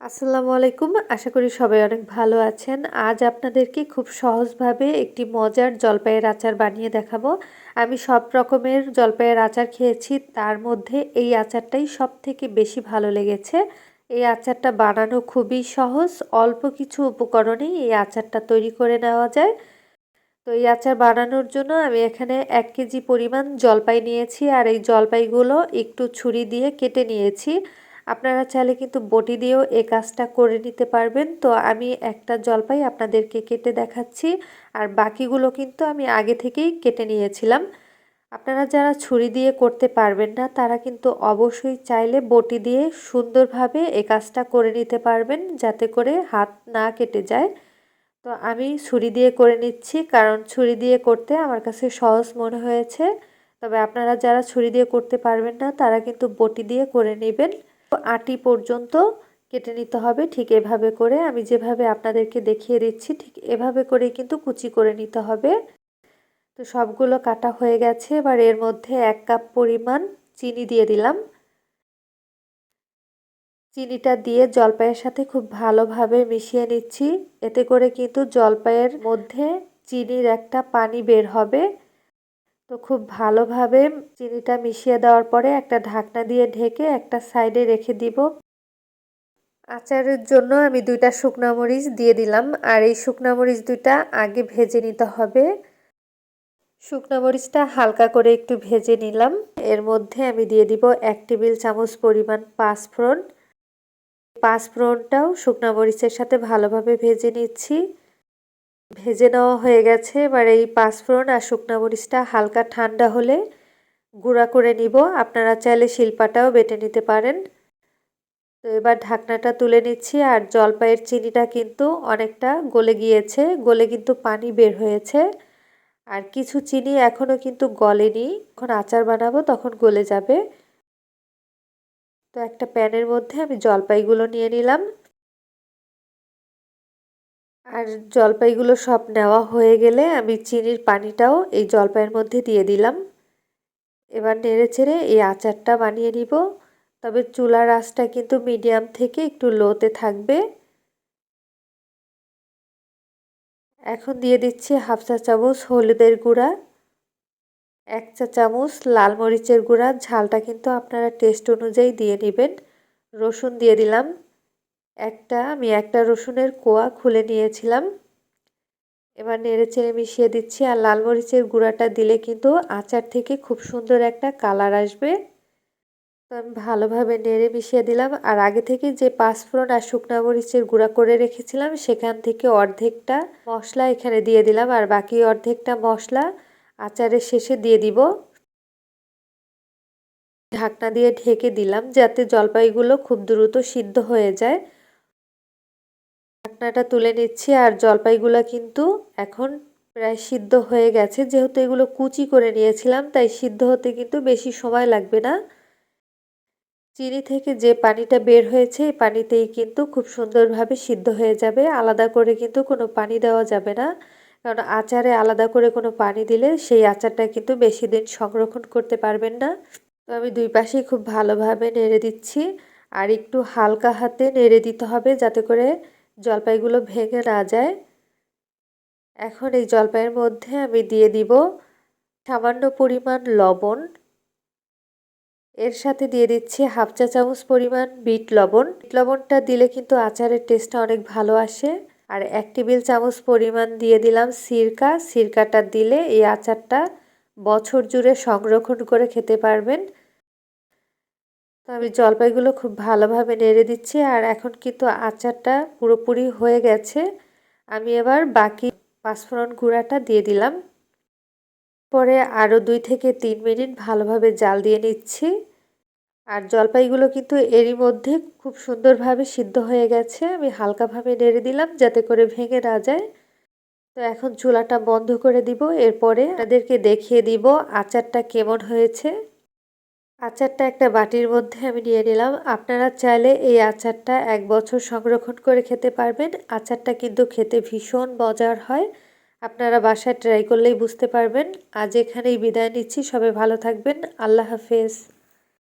আসসালামু আলাইকুম। আশা করি সবাই অনেক ভালো আছেন। আজ আপনাদেরকে খুব সহজভাবে একটি মজার জলপাইয়ের আচার বানিয়ে দেখাবো। আমি সব রকমের জলপাইয়ের আচার খেয়েছি, তার মধ্যে এই আচারটাই সবথেকে বেশি ভালো লেগেছে। এই আচারটা বানানো খুবই সহজ, অল্প কিছু উপকরণেই এই আচারটা তৈরি করে নেওয়া যায়। তো এই আচার বানানোর জন্য আমি এখানে 1 কেজি পরিমাণ জলপাই নিয়েছি, আর এই জলপাইগুলো একটু ছুরি দিয়ে কেটে নিয়েছি। আপনারা চাইলে কিন্তু বটি দিয়েও এই কাজটা করে নিতে পারবেন। তো আমি একটা জলপাই আপনাদেরকে কেটে দেখাচ্ছি, আর বাকিগুলো কিন্তু আমি আগে থেকেই কেটে নিয়েছিলাম। আপনারা যারা ছুরি দিয়ে করতে পারবেন না, তারা কিন্তু অবশ্যই চাইলে বটি দিয়ে সুন্দরভাবে এই কাজটা করে নিতে পারবেন, যাতে করে হাত না কেটে যায়। তো আমি ছুরি দিয়ে করে নিচ্ছি, কারণ ছুরি দিয়ে করতে আমার কাছে সহজ মনে হয়েছে। তবে আপনারা যারা ছুরি দিয়ে করতে পারবেন না, তারা কিন্তু বটি দিয়ে করে নেবেন। আটি পর্যন্ত কেটে নিতে হবে। ঠিক এভাবে করে আমি যেভাবে আপনাদেরকে দেখিয়ে দিচ্ছি, ঠিক এভাবে করেই কিন্তু কুচি করে নিতে হবে। তো সবগুলো কাটা হয়ে গেছে। এবার এর মধ্যে 1 কাপ পরিমাণ চিনি দিয়ে দিলাম। চিনিটা দিয়ে জলপাইয়ের সাথে খুব ভালোভাবে মিশিয়ে নিচ্ছি। এতে করে কিন্তু জলপাইয়ের মধ্যে চিনির একটা পানি বের হবে। তো খুব ভালোভাবে চিনিটা মিশিয়ে দেওয়ার পরে একটা ঢাকনা দিয়ে ঢেকে একটা সাইডে রেখে দিব। আচারের জন্য আমি 2টা শুকনা মরিচ দিয়ে দিলাম, আর এই শুকনা মরিচ 2টা আগে ভেজে নিতে হবে। শুকনা মরিচটা হালকা করে একটু ভেজে নিলাম। এর মধ্যে আমি দিয়ে দিব 1 টেবিল চামচ পরিমাণ পাঁচফোড়ন। পাঁচফোড়নটাও শুকনা মরিচের সাথে ভালোভাবে ভেজে নিচ্ছি। ভেজে নেওয়া হয়ে গেছে। এবার এই পাঁচফোড়ন আর শুকনা মরিচটা হালকা ঠান্ডা হলে গুঁড়া করে নিব। আপনারা চাইলে শিলপাটাও বেটে নিতে পারেন। তো এবার ঢাকনাটা তুলে নিচ্ছি, আর জলপাইয়ের চিনিটা কিন্তু অনেকটা গলে গিয়েছে, গলে কিন্তু পানি বের হয়েছে। আর কিছু চিনি এখনও কিন্তু গলেনি, যখন আচার বানাবো তখন গলে যাবে। তো একটা প্যানের মধ্যে আমি জলপাইগুলো নিয়ে নিলাম, আর জলপাইগুলো সব নেওয়া হয়ে গেলে আমি চিনির পানিটাও এই জলপাইয়ের মধ্যে দিয়ে দিলাম। এবার নেড়েচেড়ে এই আচারটা বানিয়ে নিব। তবে চুলার আঁচটা কিন্তু মিডিয়াম থেকে একটু লোতে থাকবে। এখন দিয়ে দিচ্ছি 1/2 চা চামচ হলুদের গুঁড়া, 1 চা চামচ লাল মরিচের গুঁড়া। ঝালটা কিন্তু আপনারা টেস্ট অনুযায়ী দিয়ে নেবেন। রসুন দিয়ে দিলাম আমি একটা রসুনের কোয়া খুলে নিয়েছিলাম। এবার নেড়েচেড়ে মিশিয়ে দিচ্ছি, আর লাল মরিচের গুঁড়াটা দিলে কিন্তু আচার থেকে খুব সুন্দর একটা কালার আসবে। তো আমি ভালোভাবে নেড়ে মিশিয়ে দিলাম, আর আগে থেকে যে পাঁচফোড়ন আর শুকনা মরিচের গুঁড়া করে রেখেছিলাম, সেখান থেকে অর্ধেকটা মশলা এখানে দিয়ে দিলাম, আর বাকি অর্ধেকটা মশলা আচারের শেষে দিয়ে দিব। ঢাকনা দিয়ে ঢেকে দিলাম, যাতে জলপাইগুলো খুব দ্রুত সিদ্ধ হয়ে যায়। ঢাকনাটা তুলে নিচ্ছি, আর জলপাইগুলো কিন্তু এখন প্রায় সিদ্ধ হয়ে গেছে। যেহেতু এগুলো কুচি করে নিয়েছিলাম, তাই সিদ্ধ হতে কিন্তু বেশি সময় লাগবে না। চিনি থেকে যে পানিটা বের হয়েছে, এই পানিতেই কিন্তু খুব সুন্দরভাবে সিদ্ধ হয়ে যাবে। আলাদা করে কিন্তু কোনো পানি দেওয়া যাবে না, কারণ আচারে আলাদা করে কোনো পানি দিলে সেই আচারটা কিন্তু বেশি দিন সংরক্ষণ করতে পারবেন না। তো আমি 2 পাশেই খুব ভালোভাবে নেড়ে দিচ্ছি, আর একটু হালকা হাতে নেড়ে দিতে হবে, যাতে করে জলপাইগুলো ভেঙে না যায়। এখন এই জলপাইয়ের মধ্যে আমি দিয়ে দিব সামান্য পরিমাণ লবণ। এর সাথে দিয়ে দিচ্ছি 1/2 চা চামচ পরিমাণ বিট লবণ। বিট লবণটা দিলে কিন্তু আচারের টেস্টটা অনেক ভালো আসে। আর 1 টেবিল চামচ পরিমাণ দিয়ে দিলাম সিরকা। সিরকাটা দিলে এই আচারটা বছর জুড়ে সংরক্ষণ করে খেতে পারবেন। তো আমি জলপাইগুলো খুব ভালোভাবে নেড়ে দিচ্ছি, আর এখন কিন্তু আচারটা পুরোপুরি হয়ে গেছে। আমি এবার বাকি পাঁচফোড়ন গুঁড়াটা দিয়ে দিলাম। পরে আরও 2 থেকে 3 মিনিট ভালোভাবে জাল দিয়ে নিচ্ছি। আর জলপাইগুলো কিন্তু এরই মধ্যে খুব সুন্দরভাবে সিদ্ধ হয়ে গেছে। আমি হালকাভাবে নেড়ে দিলাম, যাতে করে ভেঙে না যায়। তো এখন চুলাটা বন্ধ করে দিব। এরপরে আপনাদেরকে দেখিয়ে দিব আচারটা কেমন হয়েছে। আচারটা একটা বাটির মধ্যে আমি নিয়ে নিলাম। আপনারা চাইলে এই আচারটা 1 বছর সংরক্ষণ করে খেতে পারবেন। আচারটা কিন্তু খেতে ভীষণ মজার হয়। আপনারা বাসায় ট্রাই করলেই বুঝতে পারবেন। আজ এখানেই বিদায় নিচ্ছি। সবাই ভালো থাকবেন। আল্লাহ হাফেজ।